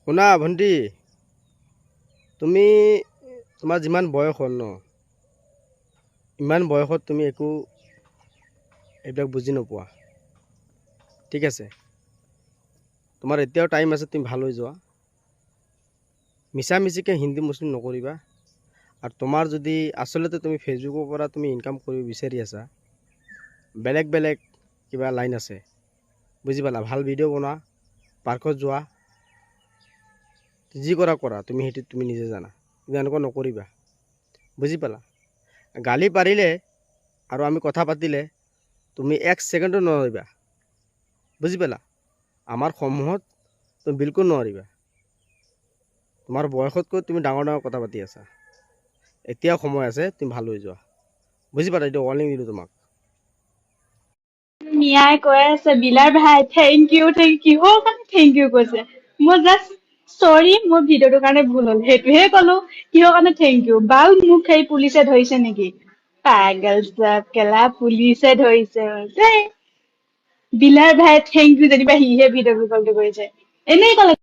শুনা ভণ্টি, তুমি তোমাৰ যিমান বয়স হ'ল ন, ইমান বয়সত তুমি একো এইবিলাক বুজি নোপোৱা। ঠিক আছে, তোমাৰ এতিয়াও টাইম আছে, তুমি ভাল হৈ যোৱা। মিছা মিছিকৈ হিন্দী মুছলিম নকৰিবা। আৰু তোমাৰ যদি আচলতে তুমি ফেচবুকৰ পৰা তুমি ইনকাম কৰিব বিচাৰি আছা, বেলেগ বেলেগ কিবা লাইন আছে, বুজি পালা? ভাল ভিডিঅ' বনোৱা, পাৰ্কত যোৱা, যি কৰা কৰা, তুমি সেইটো তুমি নিজে জানা। কিন্তু এনেকুৱা নকৰিবা, বুজি পালা? গালি পাৰিলে আৰু আমি কথা পাতিলে তুমি 1 ছেকেণ্ডো নোৱাৰিবা, বুজি পালা? আমাৰ সমূহত তুমি বিলকুল নোৱাৰিবা। তোমাৰ বয়সতকৈ তুমি ডাঙৰ ডাঙৰ কথা পাতি আছা। এতিয়াও সময় আছে, তুমি ভাল হৈ যোৱা, বুজি পালা? এইটো ৱাৰ্নিং দিলোঁ তোমাক। মিয়াই কৈ আছে বিলাৰ ভাই থেংক ইউ কিহৰ কাৰণে থেংক ইউ কৈছে। মই জাষ্ট চৰি, মোৰ ভিডিঅ'টোৰ কাৰণে ভুল হ'ল সেইটোহে ক'লো। কিহৰ কাৰণে থেংক ইউ? বাল মোক সেই পুলিচে ধৰিছে নেকি? পাগল সব কেলা পুলিচে ধৰিছে দেই। বিলাৰ ভাই থেংক ইউ যেনিবা সিহে ভিডিঅ'টো কলটো কৰিছে। এনেই ক'লে